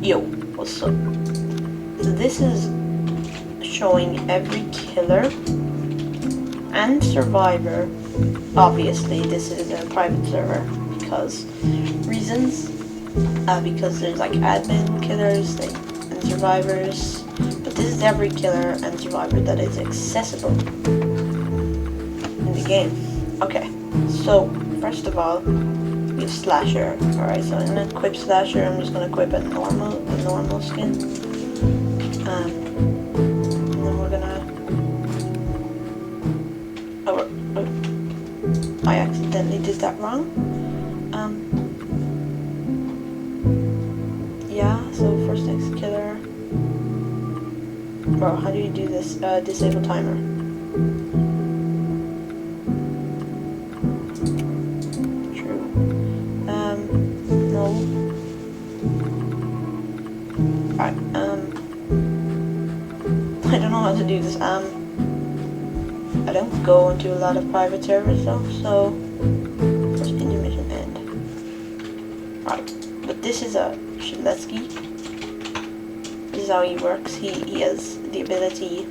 Yo, what's up? So this is showing every killer and survivor. Obviously, this is a private server because reasons. Because there's like admin killers and survivors, but this is every killer and survivor that is accessible in the game. Okay, so first of all, we have Slasher. Alright, so I'm gonna equip Slasher. I'm just gonna equip a normal skin. And then we're gonna... Oh, I accidentally did that wrong. Yeah, so first next killer. Bro, how do you do this? Disable timer. True. No. Alright, I don't know how to do this. I don't go into a lot of private servers though, so first intermission end. Alright, but this is a Shiletsky. This is how he works. He has the ability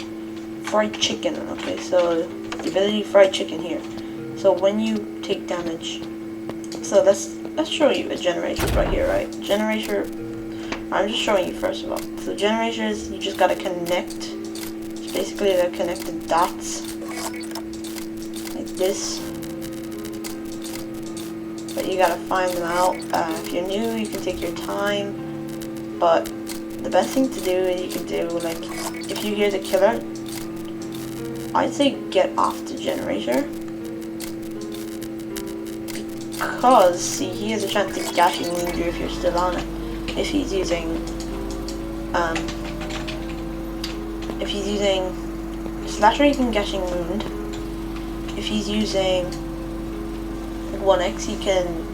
fried chicken. Okay, so the ability fried chicken here. So when you take damage, so let's show you a generator right here, right? Generator. I'm just showing you first of all. So generator is, you just gotta connect. It's basically to connect the dots like this. But you gotta find them out. If you're new, you can take your time. But the best thing to do is you can do, like, if you hear the killer, I'd say get off the generator. Because, see, he has a chance to gashing wound you if you're still on it. If he's using Slasher, he can gashing wound. If he's using 1x, he can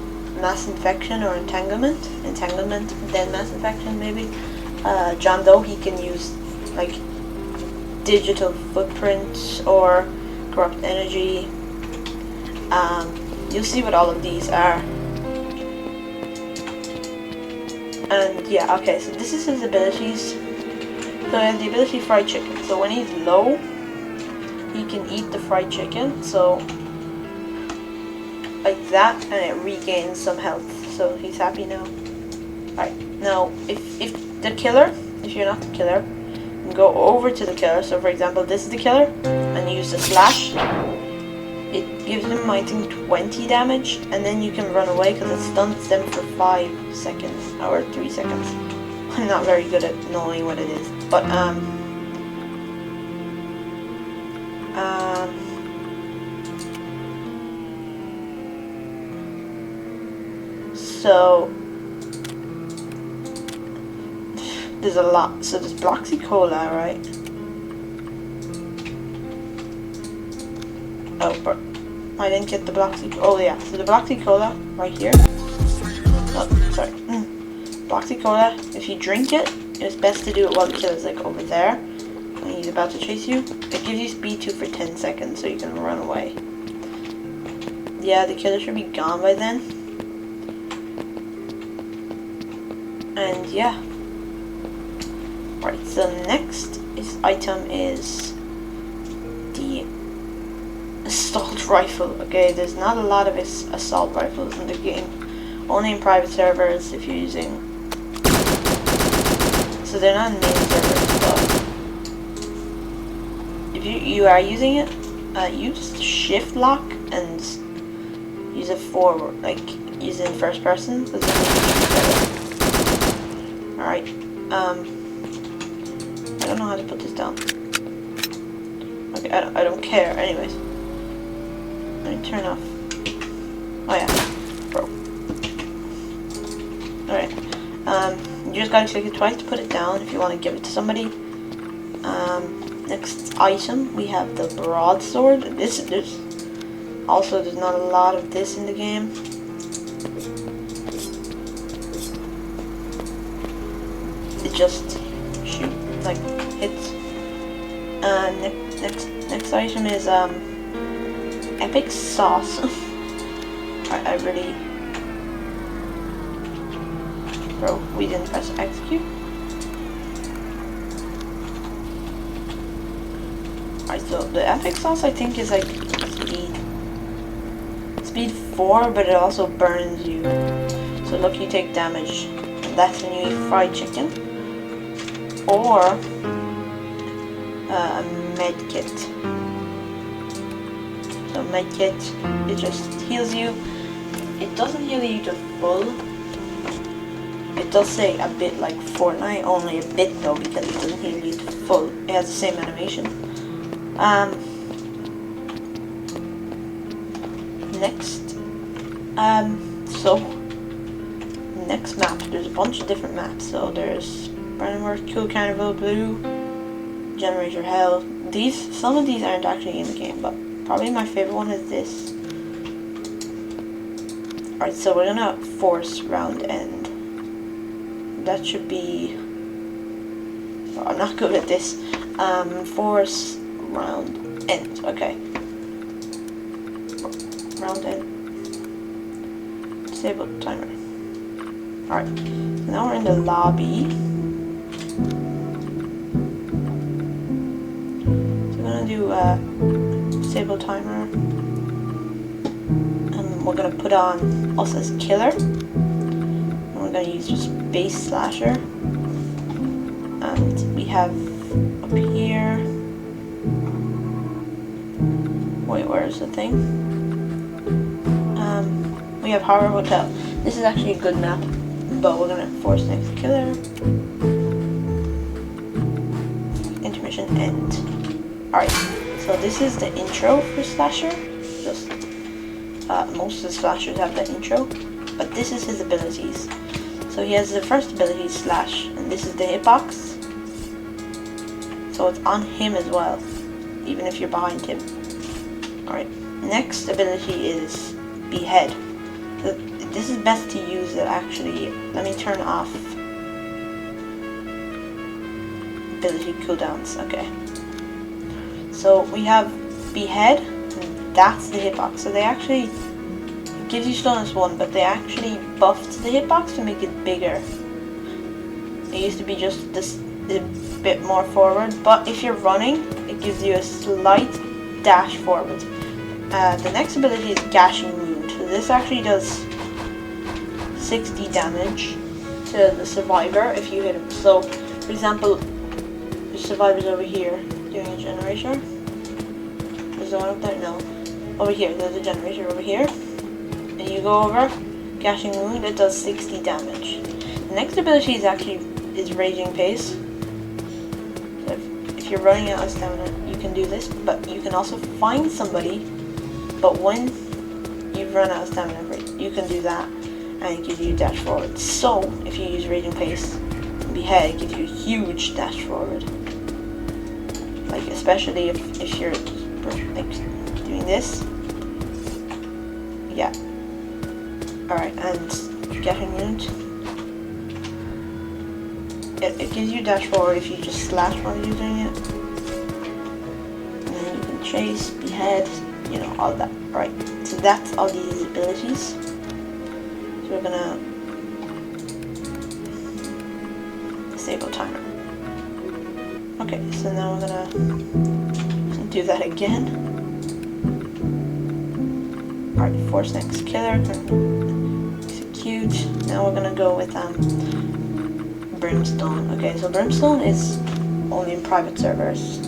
mass infection or entanglement, then mass infection maybe. John Doe, he can use like digital footprints or corrupt energy. You'll see what all of these are. And yeah, okay, so this is his abilities. So he has the ability fried chicken. So when he's low, he can eat the fried chicken. So like that, and it regains some health. So he's happy now. Alright, now if the killer, if you're not the killer, you go over to the killer. So for example, this is the killer, and use the slash. It gives them, I think, 20 damage, and then you can run away because it stuns them for 5 seconds or 3 seconds. I'm not very good at knowing what it is, but so there's a lot. So there's Bloxy Cola, right? Oh, but I didn't get the Bloxy. Oh yeah, so the Bloxy Cola right here. Oh, sorry. Bloxy Cola. If you drink it, it's best to do it while the killer's like over there, and he's about to chase you. It gives you speed 2 for 10 seconds, so you can run away. Yeah, the killer should be gone by then. And yeah. Right, so next item is the assault rifle. Okay, there's not a lot of assault rifles in the game. Only in private servers if you're using. So they're not in main servers, but if you are using it, use shift lock and use it forward, like use it in first person. Alright, I don't know how to put this down. Okay, I don't care. Anyways, let me turn off. Oh yeah, bro. Alright, you just gotta click it twice to put it down if you want to give it to somebody. Next item, we have the broadsword. There's not a lot of this in the game. It just shoot, like, hits. Next item is epic sauce. I really bro, we didn't press execute. Alright, so the epic sauce I think is like speed 4, but it also burns you. So look, you take damage. And that's when you eat fried chicken. Or a med kit. So med kit, it just heals you. It doesn't heal you to full. It does say a bit like Fortnite, only a bit though, because it doesn't heal you to full. It has the same animation. Next, so next map. There's a bunch of different maps. So there's Brandonworth, Cool Carnival, Blue, Generator Hell. Some of these aren't actually in the game, but probably my favorite one is this. Alright, so we're gonna force round end. That should be... well, I'm not good at this. Force round end. Okay. Round end. Disable timer. Alright. So now we're in the lobby. So we're gonna do disable timer. And we're gonna put on us as killer. And we're gonna use just base slasher. And we have up here. Wait, where's the thing? We have Horror Hotel. This is actually a good map, but we're gonna force next killer. Intermission end. Alright, so this is the intro for Slasher. Just most of the slashers have the intro, but this is his abilities. So he has the first ability, Slash, and this is the hitbox. So it's on him as well, even if you're behind him. Alright, next ability is Behead. So this is best to use it actually. Let me turn off ability cooldowns. Okay. So we have Behead, and that's the hitbox. So they actually, it gives you slowness 1, but they actually buffed the hitbox to make it bigger. It used to be just this a bit more forward, but if you're running, it gives you a slight dash forward. The next ability is Gashing Wound. So this actually does 60 damage to the survivor if you hit him. So, for example, the survivor's over here doing a generator. There's one up there? No. Over here, there's a generator over here. And you go over, Gashing Wound, it does 60 damage. The next ability is Raging Pace. So if you're running out of stamina, you can do this, but you can also find somebody. But when you've run out of stamina, you can do that, and it gives you dash forward. So if you use Raging Pace, Behead, it gives you a huge dash forward. Like especially if you're like doing this. Yeah. Alright, and Gashing Wound. It gives you dash forward if you just slash while you're doing it. And then you can chase, Behead, you know, all that. Right, so that's all these abilities. So we're gonna disable timer. Okay, so now we're gonna do that again. Alright, force next killer, execute. Now we're gonna go with Brimstone. Okay, so Brimstone is only in private servers.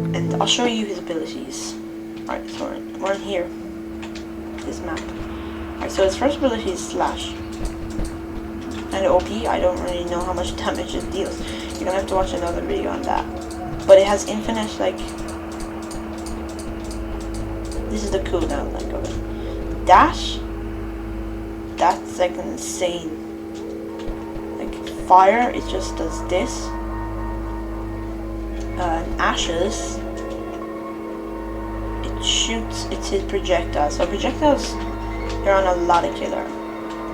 And I'll show you his abilities. Alright, so we're in here. This map. Alright, so his first ability is Slash. And OP, I don't really know how much damage it deals. You're gonna have to watch another video on that. But it has infinite, like... this is the cooldown, like, of it. Dash? That's, like, insane. Like, fire, it just does this. Ashes, it shoots, it's his projectiles. So projectiles, you're on a lot of killer.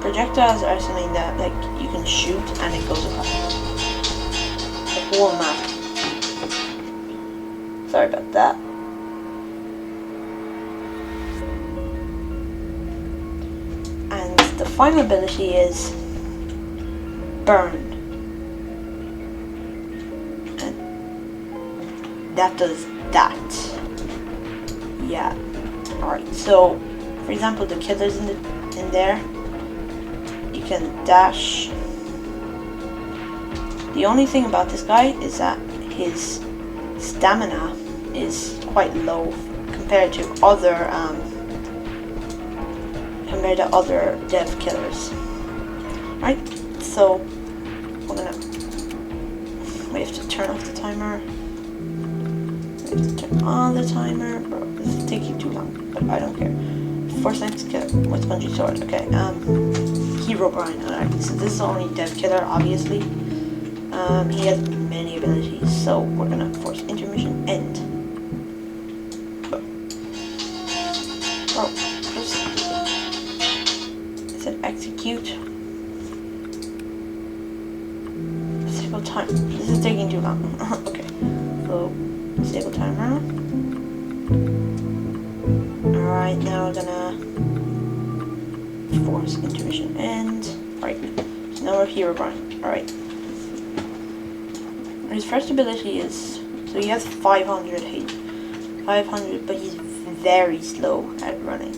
Projectiles are something that like you can shoot and it goes across the whole map. Sorry about that. the final ability is Burn. And that does that. Yeah. Alright, so for example the killers in there, you can dash. The only thing about this guy is that his stamina is quite low compared to other dev killers. Right? So we have to turn off the timer. We have to turn on the timer. Bro, this is taking too long, but I don't care. Force next kill with Spongy Sword. Okay, Herobrine. Alright, so this is only dev killer, obviously. He has many abilities, so we're gonna force intermission end. Oh, it said execute. Disable time. This is taking too long. Okay, so disable timer. Alright, now we're gonna force intermission end. Right, so now we're Herobrine. Alright. His first ability is, so he has 500 hate, 500, but he's very slow at running.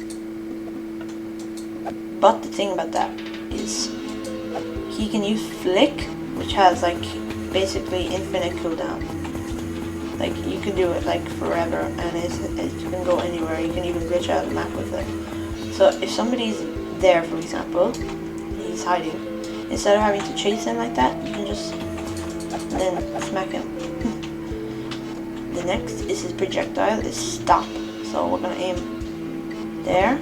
But the thing about that is, he can use Flick, which has like basically infinite cooldown. Like you can do it like forever, and it can go anywhere. You can even glitch out of the map with it. So if somebody's there, for example, he's hiding, instead of having to chase him like that, you can just then smack him. The next is his projectile is stop. So we're gonna aim there.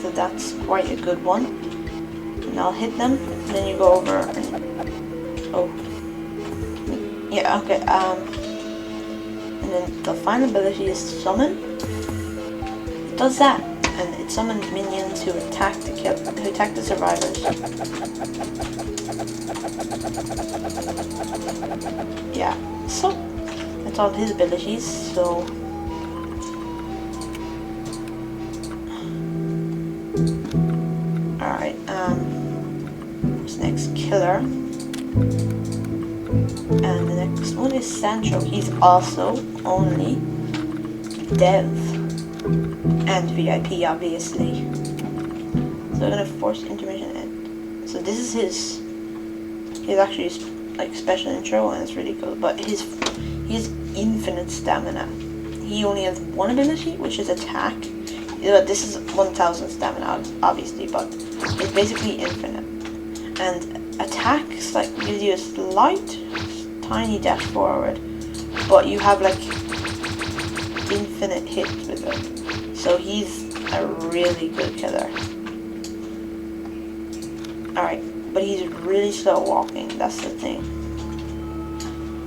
So that's quite a good one. And I'll hit them. And then you go over and yeah, okay. And then the final ability is summon. It does that, and it summons minions who attack the survivors. Yeah, so that's all his abilities. So alright, what's next? Killer. And the next one is Sancho. He's also only dev and VIP, obviously. So we're gonna force intermission end. So this is his actually like special intro, and it's really cool. But he has infinite stamina. He only has one ability, which is attack. This is 1000 stamina, obviously, but it's basically infinite. And attacks like gives you a slight, tiny dash forward, but you have like infinite hits with him. So he's a really good killer. Alright. But he's really slow walking, that's the thing.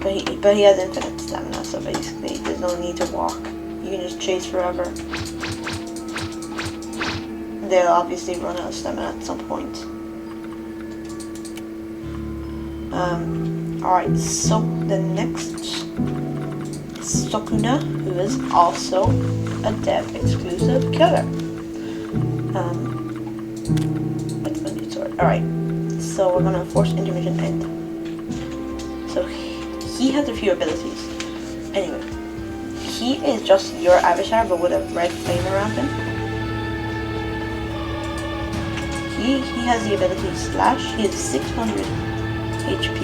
But he has infinite stamina, so basically there's no need to walk. You can just chase forever. They'll obviously run out of stamina at some point. Alright, so the next is Sukuna, who is also a dev exclusive killer. What's the new sword? Alright. So we're gonna force intermission end. So he has a few abilities. Anyway, he is just your avatar but with a red flame around him. He has the ability slash. He has 600 HP.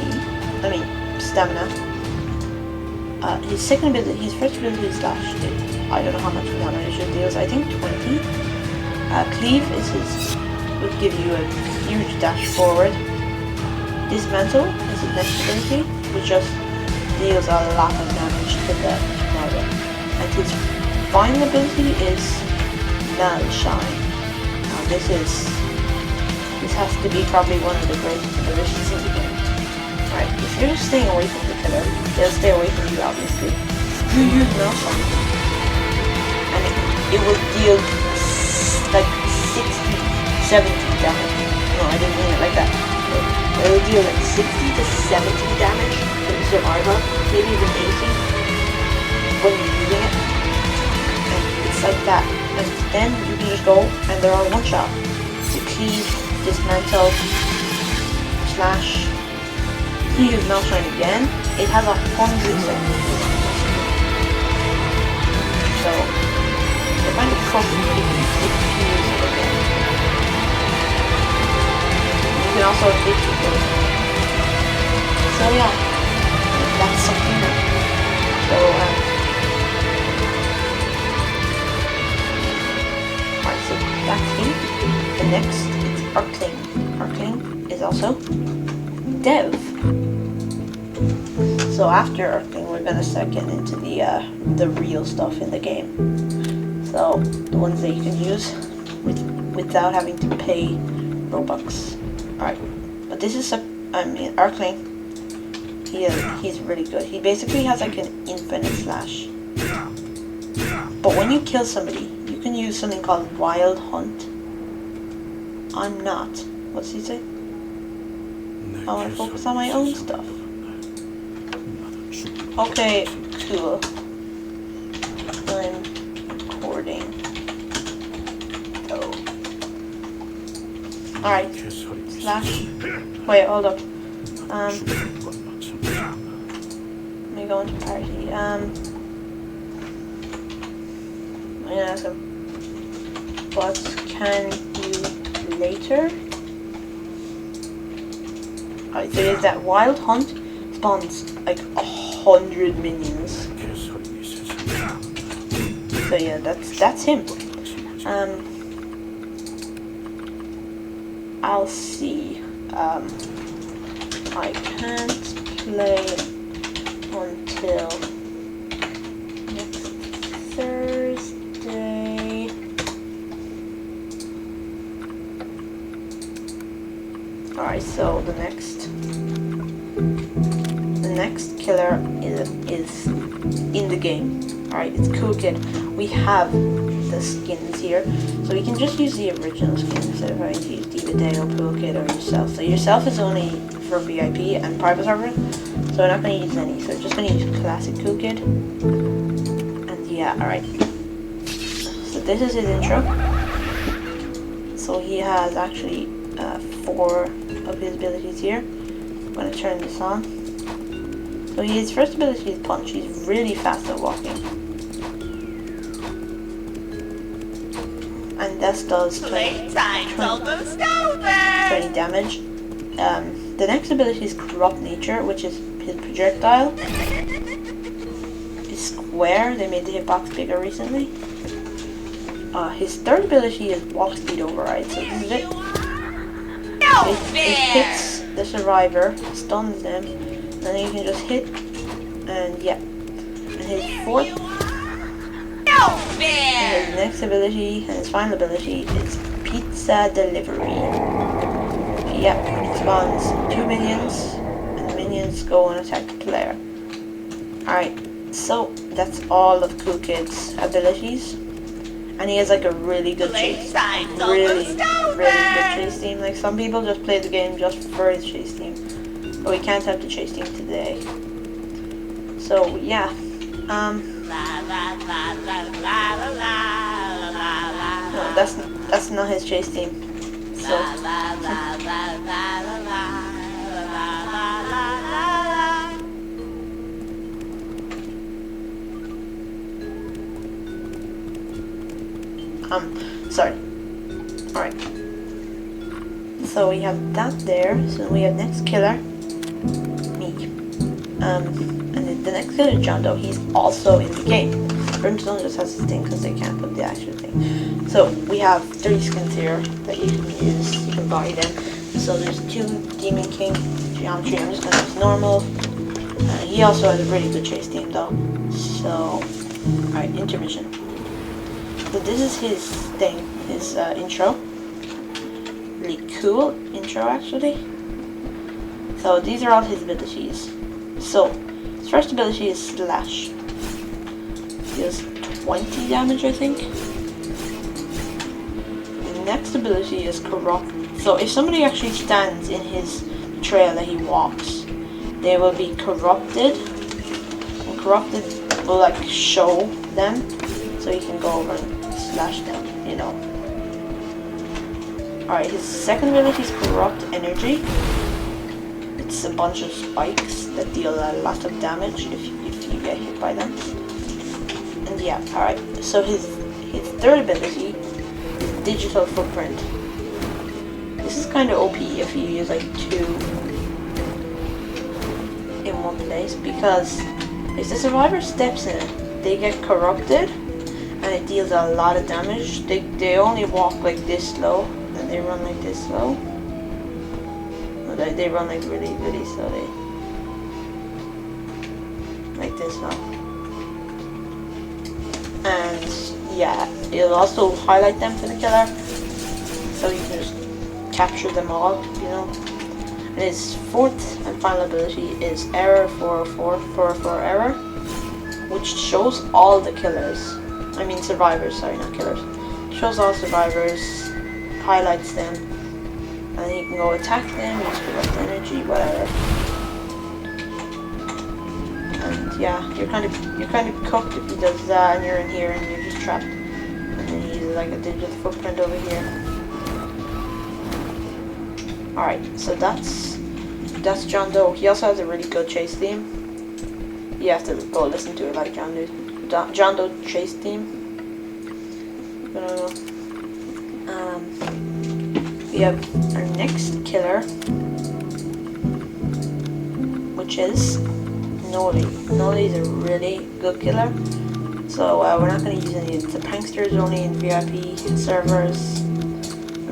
I mean stamina. His second ability, his first ability is slash. I don't know how much damage it deals. I think 20. Cleave is his. Would give you a huge dash forward. Dismantle is his next ability, which just deals a lot of damage to the target. And his final ability is Null Shine. Now this has to be probably one of the greatest abilities in the game. Alright, if you're just staying away from the killer, they'll stay away from you, obviously. You use Null Shine, and it will deal like 60 70 damage. No, I didn't mean it like that. It will deal like 60 to 70 damage to the survivor, maybe even 80 when you're using it. And it's like that. And then you can just go and they're on one shot. The Cleave dismantle, slash. He use Meltshine again. It has 100 seconds. So they're kind of fucked if you use it again. You can also hit people. So yeah, that's something new. So alright, so that's him. The next is Arcling. Arcling is also Dev. So after Arcling, we're gonna start getting into the real stuff in the game. So the ones that you can use without having to pay Robux. Alright, but this is Arcling. He's really good. He basically has like an infinite slash. But when you kill somebody, you can use something called Wild Hunt. I'm not. What's he say? I want to focus on my own stuff. Okay, cool. I'm recording. Oh. Alright. Slash. Wait, hold up. Let me go into party. I'm gonna ask him, what can you later? Alright, so there's that Wild Hunt spawns like 100 minions. So yeah, that's him. I'll see. I can't play until next Thursday. Alright, so the next killer is in the game. Alright, it's Cool Kid. We have the skins here, so we can just use the original skin instead of having to use Divideo, Cool Kid, or yourself. So yourself is only for VIP and private server, so we're not going to use any. So we're just going to use classic Cool Kid. And yeah, alright. So this is his intro. So he has actually 4 of his abilities here. I'm going to turn this on. So his first ability is Punch. He's really fast at walking. And this does 20 damage. The next ability is Corrupt Nature, which is his projectile. It's square. They made the hitbox bigger recently. His third ability is Walk Speed Override. So this is it. It hits the survivor, stuns them, and then you can just hit, and yeah. And his fourth, and his next ability, and his final ability is Pizza Delivery. Yeah, it spawns 2 minions, and the minions go and attack the player. Alright, so that's all of Cool Kid's abilities. And he has like a really good chase team. Really good chase team. Like some people just play the game just for his chase team. But we can't have the chase team today. So yeah. No, that's not his chase team. So sorry. Alright. So we have that there. So we have next killer. Me. And the next killer is John Doe. He's also in the game. Brimstone just has his thing because they can't put the actual thing. So we have 3 skins here that you can use. You can buy them. So there's 2 Demon King Geometry. I'm just going to use normal. He also has a really good chase team though. So, alright, intermission. So this is his thing, his intro. Really cool intro actually. So these are all his abilities. So his first ability is Slash. Deals 20 damage I think. The next ability is Corrupt. So if somebody actually stands in his trail that he walks, they will be corrupted. And corrupted will like show them. So you can go over and slash them, you know. Alright, his second ability is Corrupt Energy. It's a bunch of spikes that deal a lot of damage if you get hit by them. And yeah, alright. So his third ability is Digital Footprint. This is kind of OP if you use like 2 in one place, because if the survivor steps in it, they get corrupted and it deals a lot of damage. They only walk like this slow and they run like this slow. They run like really, really slowly. Like this now. And yeah, it'll also highlight them for the killer, so you can just capture them all, you know. And his fourth and final ability is Error 404 Error, which shows all the killers. I mean survivors, sorry, not killers. Shows all survivors, highlights them, and you can go attack them, use Corrupt Energy, whatever. And yeah, you're kind of cooked if he does that, and you're in here and you're just trapped. And then he uses like a Digital Footprint over here. Alright, so that's John Doe. He also has a really good chase theme. You have to go listen to it like John Doe chase theme. We have our next killer, which is Noli. Noli is a really good killer. So we're not going to use any of the pranksters, only in VIP servers.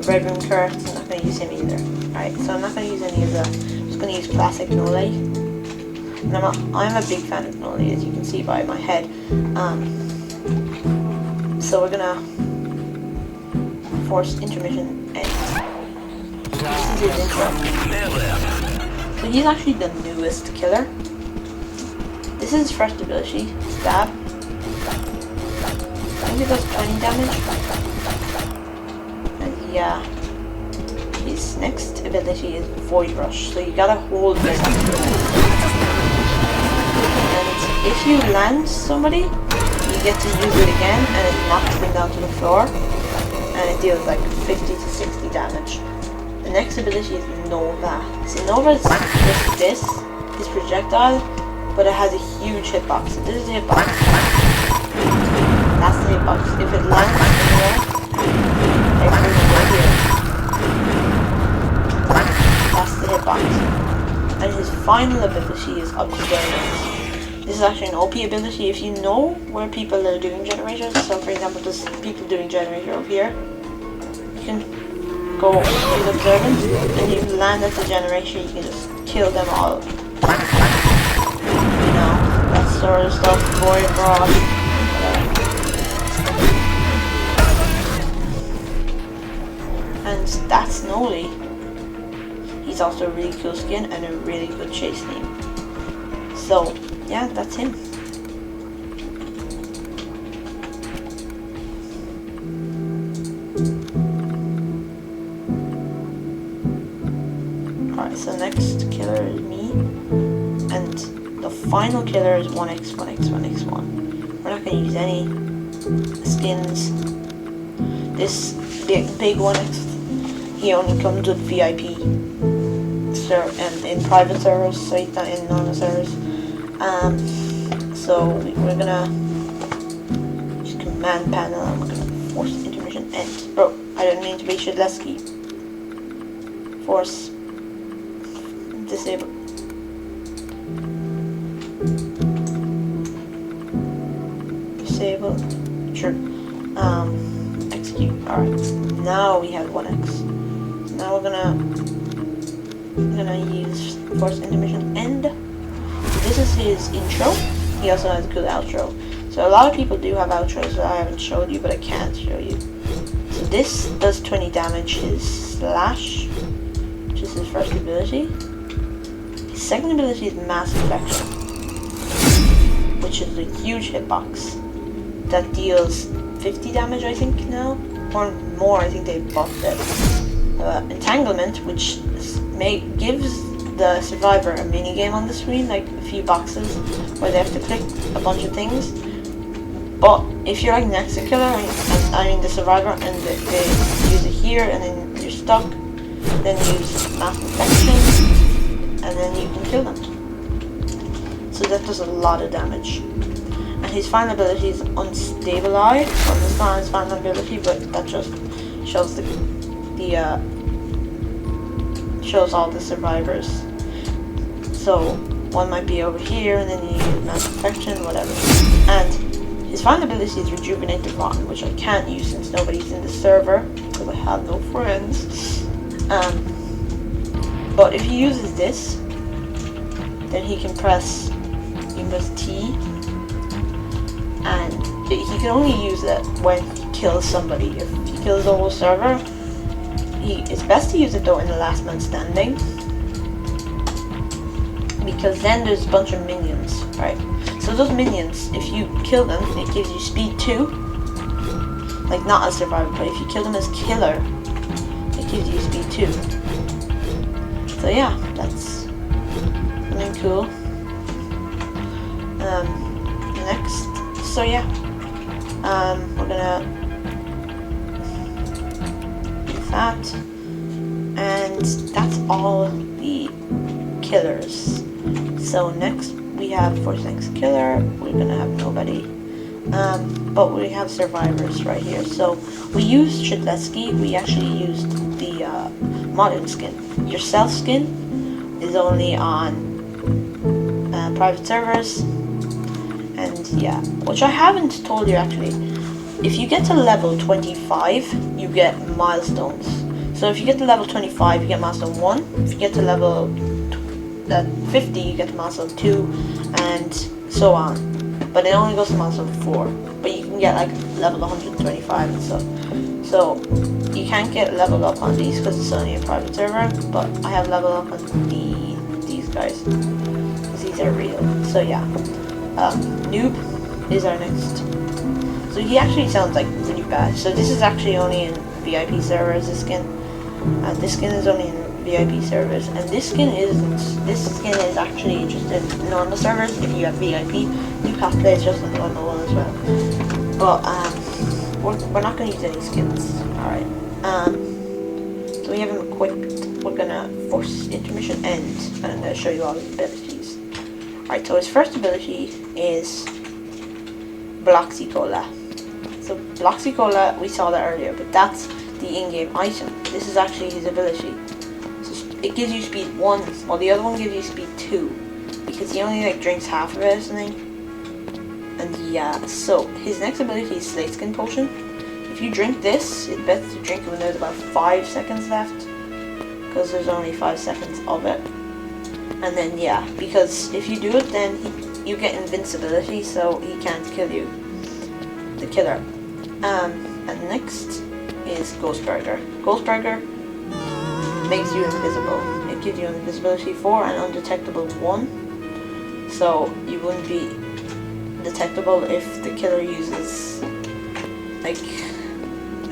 Red Room Kurt, I'm not going to use him either. Alright, so I'm not going to use any of the. I'm just going to use classic Noli. And I'm a big fan of Noli, as you can see by my head. So we're going to force intermission end. This is his intro. So he's actually the newest killer. This is his first ability, Stab. I think it does 20 damage. And yeah, his next ability is Void Rush, so you gotta hold this. And if you land somebody, you get to use it again, and it knocks them down to the floor, and it deals like 50 to 60 damage. The next ability is Nova. So Nova is just this, his projectile, but it has a huge hitbox. So this is the hitbox. That's the hitbox. If it lands anywhere, everything will go here. That's the hitbox. And his final ability is Up to Generators. This is actually an OP ability if you know where people are doing generators. So for example, there's people doing generator over here. You can go use observance, and you land at the generator, you can just kill them all. You know, that sort of stuff, Void Rush, whatever. And that's Noli. He's also a really cool skin and a really good chase name. So, yeah, that's him. Alright, so next killer is me. And the final killer is 1x, 1x, 1x, 1. We're not going to use any skins. This big 1x, he only comes with VIP and in private servers, so he's not in normal servers. So we're gonna use command panel and we're gonna force intermission end. Bro, I didn't mean to be Shedleski. Force disable. Disable. Sure. Execute. Alright. Now we have 1x. Now we're gonna use force intermission end. This is his intro. He also has a good outro. So a lot of people do have outros that I haven't showed you, but I can't show you. So this does 20 damage. His slash, which is his first ability. His second ability is Mass Infection, which is a huge hitbox that deals 50 damage, I think now, or more. I think they buffed it. Entanglement, which gives the survivor a mini game on the screen, like a few boxes where they have to click a bunch of things. But if you're like next to killer, and I mean the survivor, and they use it here, and then you're stuck, then use mass infection, and then you can kill them. So that does a lot of damage. And his final ability is Unstabilize. Well, it's not his final ability, but that just shows shows all the survivors. So one might be over here, and then you use mass infection, whatever. And his final ability is Rejuvenate the Rotten, which I can't use since nobody's in the server because I have no friends. But if he uses this, then he can press T, and he can only use it when he kills somebody. If he kills the whole server, it's best to use it though in the last man standing, because then there's a bunch of minions, right? So those minions, if you kill them, it gives you speed 2. Like not as survivor, but if you kill them as killer, it gives you speed 2. So yeah, that's something cool. Next, so yeah, we're gonna do that, and that's all the killers. So next we have for next killer, we're gonna have nobody, but we have survivors right here. So we used Shedletsky. We actually used the modern skin. Your self skin is only on private servers. And yeah, which I haven't told you actually, if you get to level 25, you get milestones. So if you get to level 25, you get milestone 1. If you get to level 50, you get to milestone 2, and so on. But it only goes to milestone 4. But you can get like level 125 and stuff. So you can't get leveled up on these because it's only a private server. But I have leveled up on these guys because these are real. So yeah. Noob is our next. So he actually sounds like really bad. So this is actually only in VIP servers, this skin. This skin is only in VIP servers, and this skin is actually just in normal servers. If you have VIP, you have to play it's just in normal one as well. But we're not going to use any skins. All right. So we have him equipped. We're gonna force intermission end, and I'm gonna show you all his abilities. Alright, so his first ability is Bloxy-Cola. So Bloxy-Cola, we saw that earlier, but that's the in-game item. This is actually his ability. So it gives you speed 1, while the other one gives you speed 2, because he only like drinks half of it or something. And yeah, so his next ability is Slate Skin Potion. If you drink this, it's better to drink it when there's about 5 seconds left, because there's only 5 seconds of it. And then yeah, because if you do it, then you get invincibility, so he can't kill you, the killer. And next is Ghost Burger. Ghost Burger makes you invisible. It gives you invisibility 4 and undetectable 1. So you wouldn't be detectable if the killer uses, like,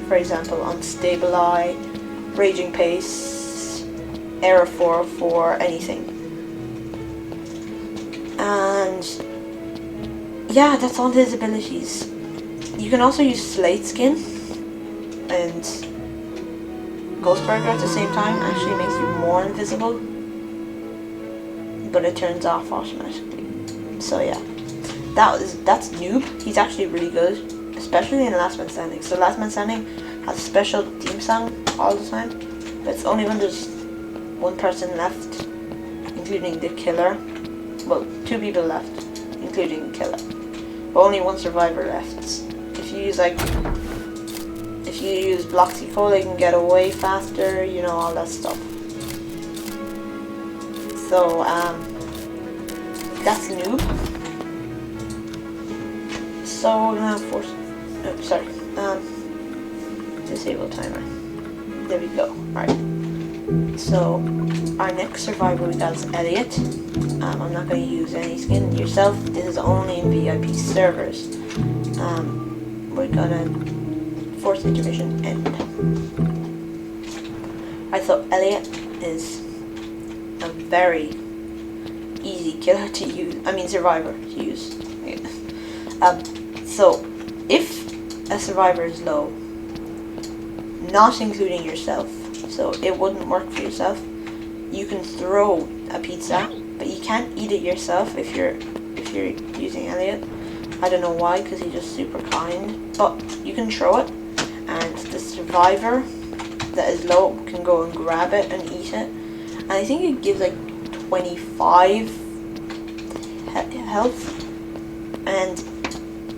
for example, Unstabilize, Raging Pace, Error 404, anything. And yeah, that's all his abilities. You can also use Slate Skin and Ghost Burger at the same time. Actually makes you more invisible, but it turns off automatically. So yeah, that's Noob. He's actually really good, especially in Last Man Standing. So Last Man Standing has a special theme song all the time, but it's only when there's one person left, including the killer. Well, 2 people left, including the killer. But only 1 survivor left. If you use Bloxy-Cola, you can get away faster, you know, all that stuff. So, that's Noob. So, we're gonna force, disable timer. There we go. Alright. So, our next survivor we got is Elliot. I'm not going to use any skin yourself. This is only in VIP servers. We're gonna force intermission end. I thought Elliot is a very easy killer to use. I mean survivor to use. So if a survivor is low, not including yourself, so it wouldn't work for yourself, you can throw a pizza, but you can't eat it yourself if you're using Elliot. I don't know why, because he's just super kind, but you can throw it, and the survivor that is low can go and grab it and eat it, and I think it gives like 25 health. And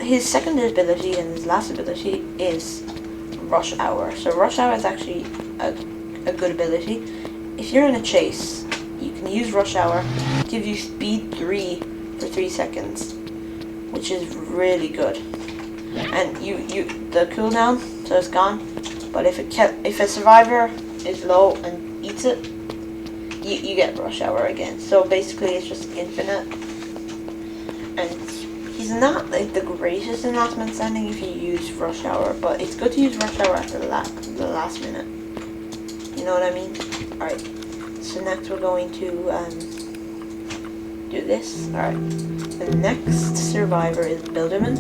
his second ability and his last ability is Rush Hour. So Rush Hour is actually a good ability. If you're in a chase, you can use Rush Hour, give you speed 3 for 3 seconds, which is really good. And the cooldown, so it's gone. But if a survivor is low and eats it, you get Rush Hour again. So basically, it's just infinite. And he's not like the greatest in Last Man Standing if you use Rush Hour, but it's good to use Rush Hour at the last minute. You know what I mean? Alright, so next we're going to do this. Alright, the next survivor is Builderman.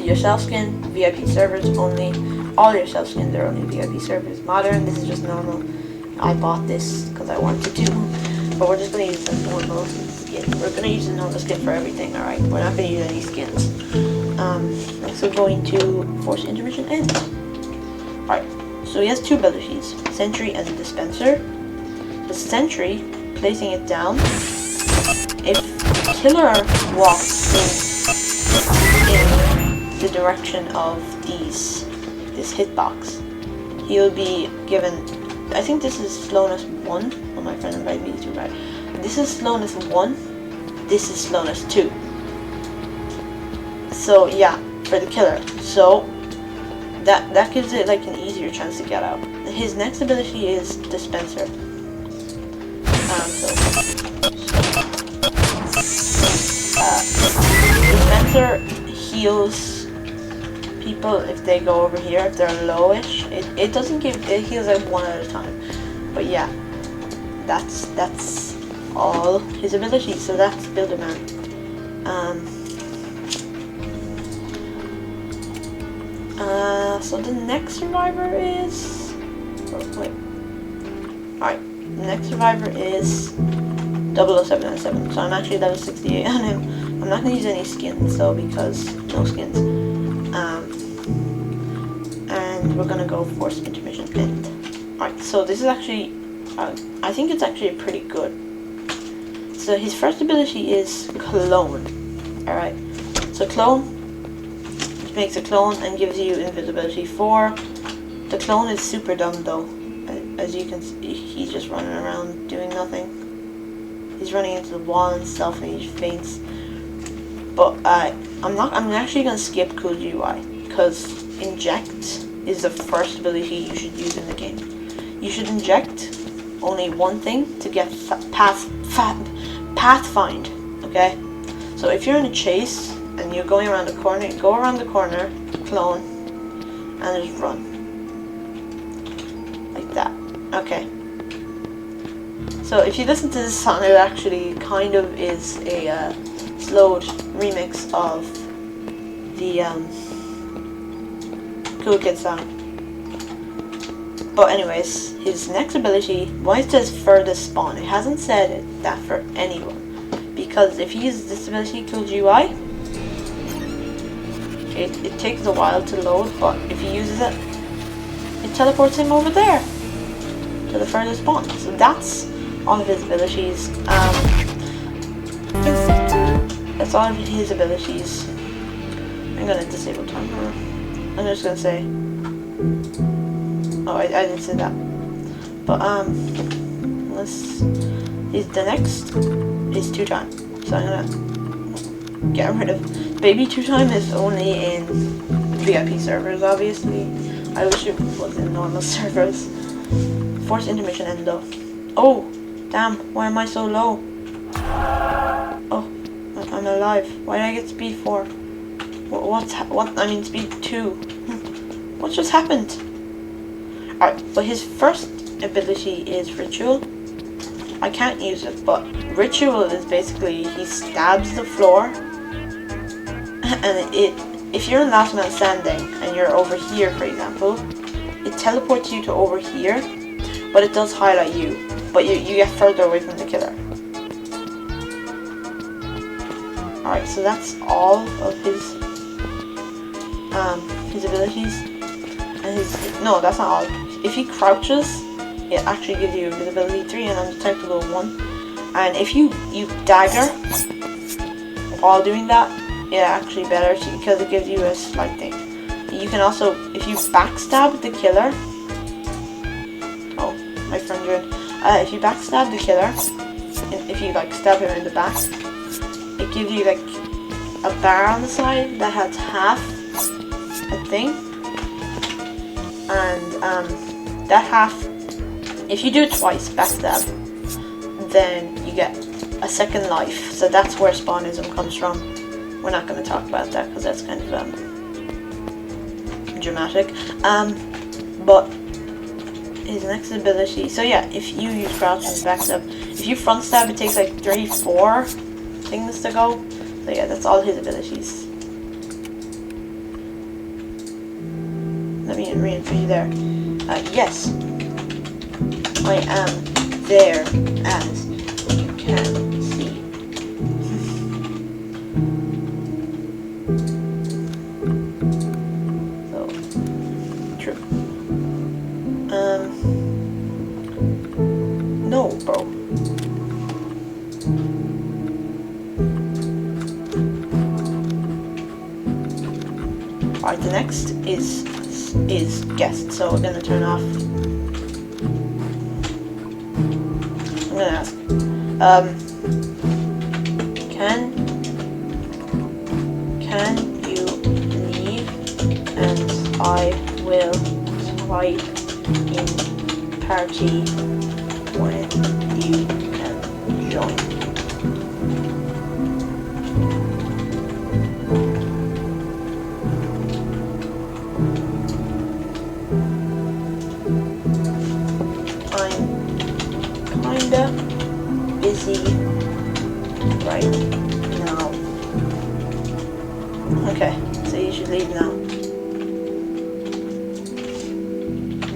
Your self skin, VIP servers only. All your self skins are only VIP servers. Modern, this is just normal. I bought this because I wanted to, but we're just going to use the normal skin. We're going to use the normal skin for everything, alright? We're not going to use any skins. Next we're going to force intermission end. Alright, so he has 2 abilities, Sentry and Dispenser. The Sentry, placing it down, if Killer walks in the direction of this hitbox, he'll be given, I think this is slowness 1. Oh, my friend invited me to ride. This is slowness 1, this is slowness 2. So yeah, for the Killer. So that gives it like an easier chance to get out. His next ability is Dispenser. Dispenser heals people if they go over here, if they're lowish. It doesn't give, it heals like 1 at a time. But yeah, that's all his abilities. So that's Builderman. So the next survivor is, alright, the next survivor is 00797. So I'm actually level 68 on him. I'm not going to use any skins though, because no skins. And we're going to go force intermission end. Alright, so this is actually, I think it's actually pretty good. So his first ability is Clone. Alright, so Clone makes a clone and gives you invisibility 4. The clone is super dumb though. As you can see, he's just running around doing nothing. He's running into the wall and stuff and he faints. But I'm actually gonna skip Cool GUI because Inject is the first ability you should use in the game. You should inject only one thing to get Pathfind. Okay? So if you're in a chase and you're going around the corner, go around the corner, clone, and just run. Like that. Okay. So if you listen to this song, it actually kind of is a slowed remix of the Cool Kid song. But anyways, his next ability, why it says furthest spawn, it hasn't said that for anyone. Because if he uses this ability, Cool GUI, it takes a while to load, but if he uses it, it teleports him over there to the furthest spawn. So that's all of his abilities. That's all of his abilities. I'm gonna disable timer. I'm just gonna say, oh, I didn't say that. But the next is 2 time. So I'm gonna get rid of baby 2 time is only in VIP servers, obviously. I wish it was in normal servers. Force intermission end though. Oh, damn! Why am I so low? Oh, I'm alive. Why did I get speed 4? I mean speed 2. What just happened? Alright, but his first ability is Ritual. I can't use it, but Ritual is basically he stabs the floor and if you're in last man standing and you're over here, for example, it teleports you to over here, but it does highlight you, but you get further away from the killer. Alright, so that's all of his abilities, and no, that's not all. If he crouches, it actually gives you visibility 3 and undetectable 1, and if you dagger while doing that, it's actually better because it gives you a slight thing. You can also, if you backstab the killer, oh, my friend joined. If you backstab the killer, if you like stab him in the back, it gives you like a bar on the side that has half a thing, and that half, if you do it twice, backstab, then you get a second life. So that's where spawnism comes from. We're not going to talk about that because that's kind of dramatic. But his next ability, so yeah, if you use crouch and backstab, if you front stab, it takes like 3-4 things to go. So yeah, that's all his abilities. Let me re-enter you there. Yes, I am there, as you can see. So, true. No, bro. Alright, the next is guest, so we're gonna turn off. I'm gonna ask, can you leave and I will type in party when you can join. Kinda busy right now. Okay, so you should leave now.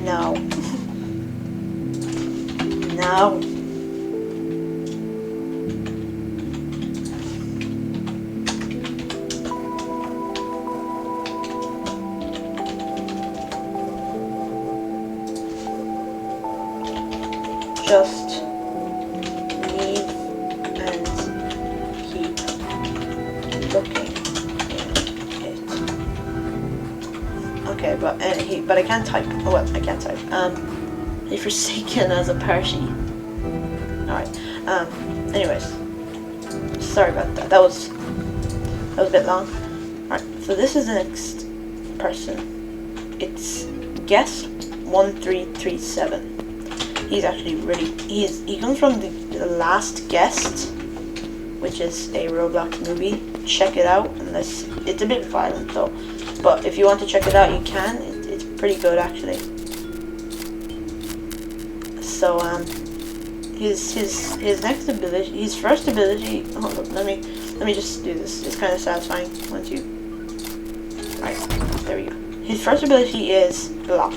No. No. Just leave and keep looking in it. Okay, but I can't type. Oh well, I can't type. He forsaken as a party. Alright. Anyways, sorry about that. That was a bit long. Alright. So this is the next person. It's guest 1337. He's actually really, he comes from the Last Guest, which is a Roblox movie. Check it out, unless it's a bit violent though. But if you want to check it out, you can. It's pretty good actually. So his next ability, his first ability. Hold up, let me just do this. It's kind of satisfying once you. Right, there we go. His first ability is block.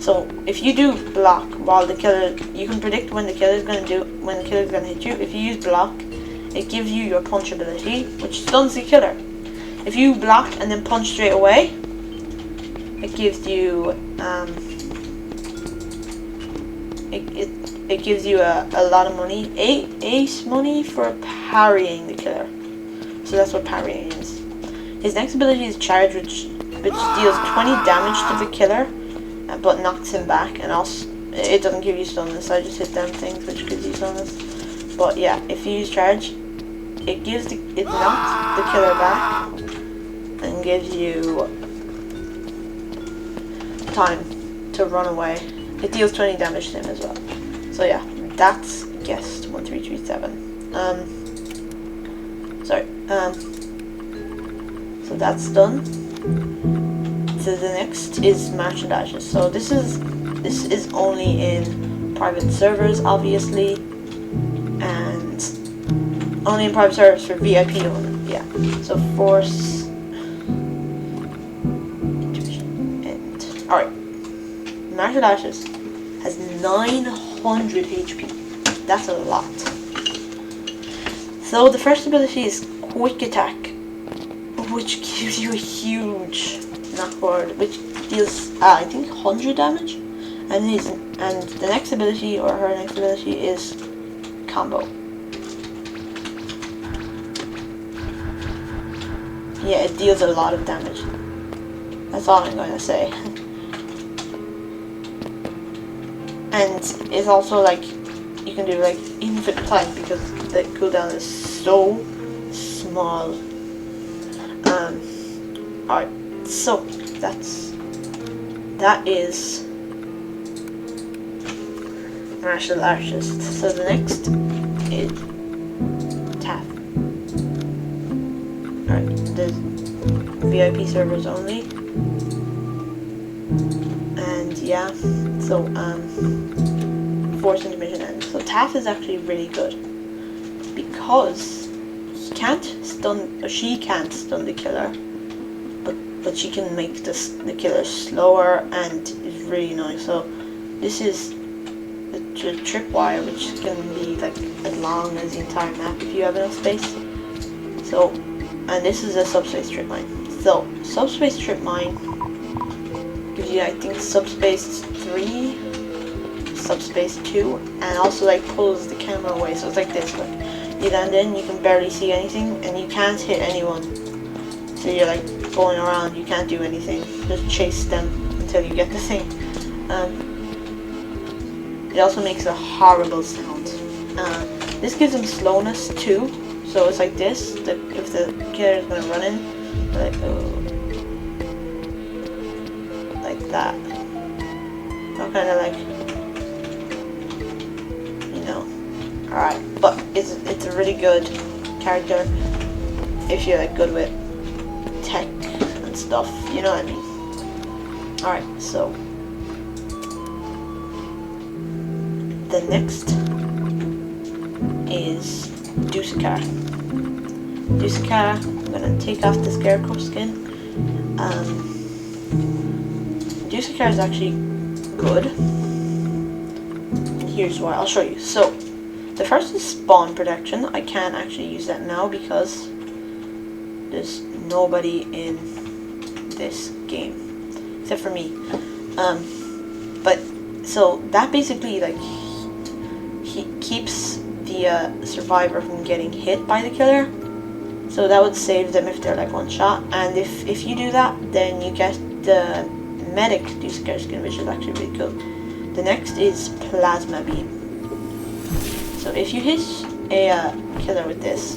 So if you do block while the killer, you can predict when the killer is going to hit you. If you use block, it gives you your punch ability, which stuns the killer. If you block and then punch straight away, it gives you it gives you a lot of money, ace money for parrying the killer. So that's what parrying is. His next ability is charge, which deals 20 damage to the killer, but knocks him back, and also it doesn't give you stunness. I just hit them things which gives you stunness. But yeah, if you use charge, it knocks the killer back and gives you time to run away. It deals 20 damage to him as well. So yeah, that's guest 1337. So that's done. So the next is Martial Dashes. So this is only in private servers, obviously, and only in private servers for VIP only. Yeah. So force Martial Artist has 900 HP. That's a lot. So the first ability is Quick Attack, which gives you a huge knockback, which deals I think 100 damage, and the next ability, or her next ability, is Combo. Yeah, it deals a lot of damage. That's all I'm going to say. And it's also like you can do like infinite time because the cooldown is so small. Alright, so that is Martial Artist. So the next is Taff. Alright, there's VIP servers only. And yeah, so Force Intermission End. So Taff is actually really good because he can't stun, or she can't stun the killer, but she can make the killer slower and is really annoying. So this is the tripwire, which can be like as long as the entire map if you have enough space. So, and this is a subspace trip mine. So subspace trip mine gives you, I think, subspace 3, subspace 2, and also like pulls the camera away. So it's like this, like you land in, you can barely see anything, and you can't hit anyone. So you're like going around, you can't do anything. Just chase them until you get the thing. It also makes a horrible sound. This gives them slowness too. So it's like this. If the killer is gonna run in, like that. Not kind of like, you know. Alright, but it's a really good character if you're like good with tech and stuff. You know what I mean? Alright, so the next is Dusukar. Dusukar, I'm gonna take off the Scarecrow skin. Dusukar is actually good. Here's why, I'll show you. So, the first is spawn protection. I can't actually use that now because there's nobody in this game except for me. But so that basically like he keeps the survivor from getting hit by the killer. So that would save them if they're like one shot. And if you do that, then you get the medic Dusukar skin, which is actually really cool. The next is Plasma Beam. So if you hit a killer with this,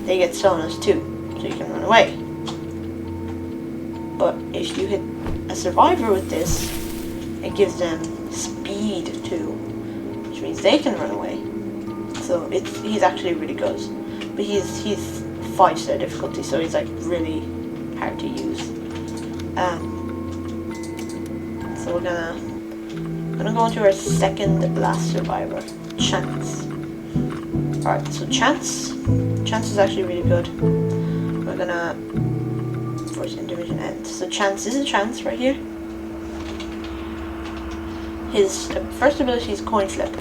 they get slowness too, so you can run away. But if you hit a survivor with this, it gives them speed too, which means they can run away. So he's actually really good. But he's 5-star difficulty, so he's like really hard to use. So we're gonna go into our second last survivor, Chance. Alright, so Chance is actually really good. We're gonna Force Intermission End. So Chance, this is Chance right here. His first ability is Coin Flip.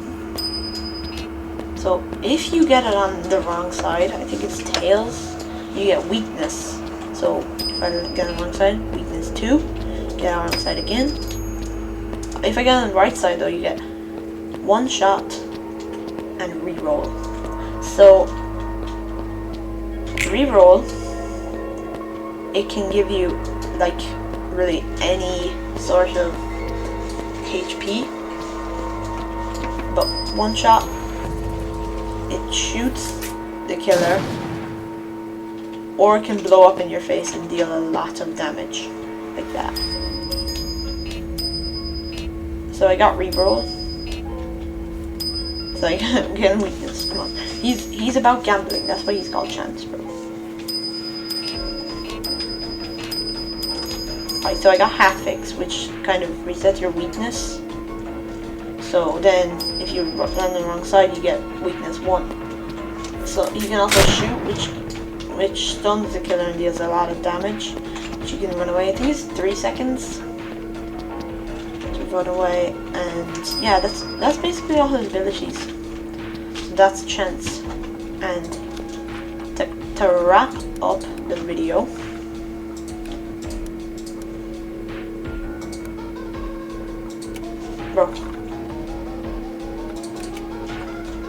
So if you get it on the wrong side, I think it's tails, you get weakness. So if I get on the wrong side, weakness 2. Get on the wrong side again. If I get on the right side though, you get 1 shot and reroll. So reroll, it can give you like really any sort of HP, but 1 shot, it shoots the killer or it can blow up in your face and deal a lot of damage like that. So I got reroll. So I'm getting weakness. Come on, he's about gambling. That's why he's called Chance, bro. Alright, so I got Half Fix, which kind of resets your weakness. So then, if you land on the wrong side, you get weakness 1. So you can also shoot, which stuns the killer and deals a lot of damage. Which you can run away. I think it's 3 seconds. 3 run away, and yeah, that's basically all his abilities. So that's Chance. And to wrap up the video, bro,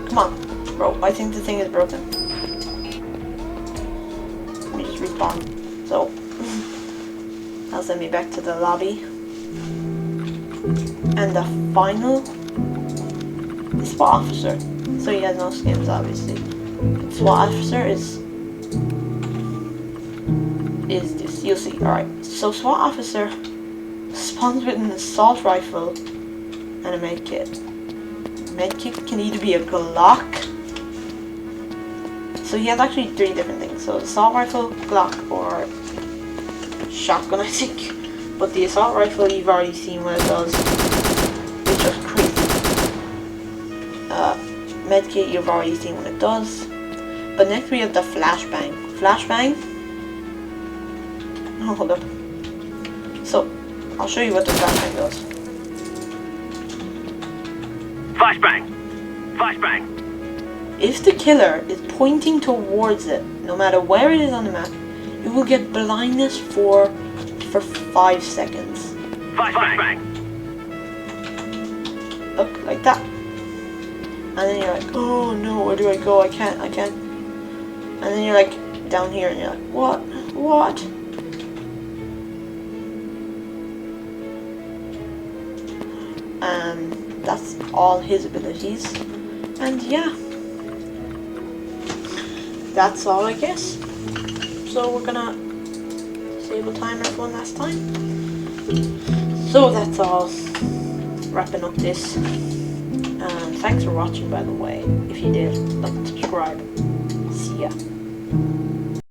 come on, bro, I think the thing is broken. Let me just respawn. So that'll send me back to the lobby. And the final is SWAT officer. So he has no skins, obviously. But SWAT officer is this. You'll see. Alright. So SWAT officer spawns with an assault rifle and a medkit. Medkit can either be a Glock. So he has actually 3 different things. So assault rifle, Glock, or shotgun, I think. But the assault rifle, you've already seen what it does. It's just crazy. Medkit, you've already seen what it does. But next we have the flashbang. Flashbang. Oh, hold up. So, I'll show you what the flashbang does. Flashbang! Flashbang! If the killer is pointing towards it, no matter where it is on the map, you will get blindness for 5 seconds. Flashbang! Look, like that. And then you're like, oh no, where do I go? I can't. And then you're like, down here, and you're like, what? That's all his abilities. And yeah, that's all, I guess. So we're gonna disable timer for one last time. So that's all. Wrapping up this. Thanks for watching, by the way. If you did, like and subscribe. See ya.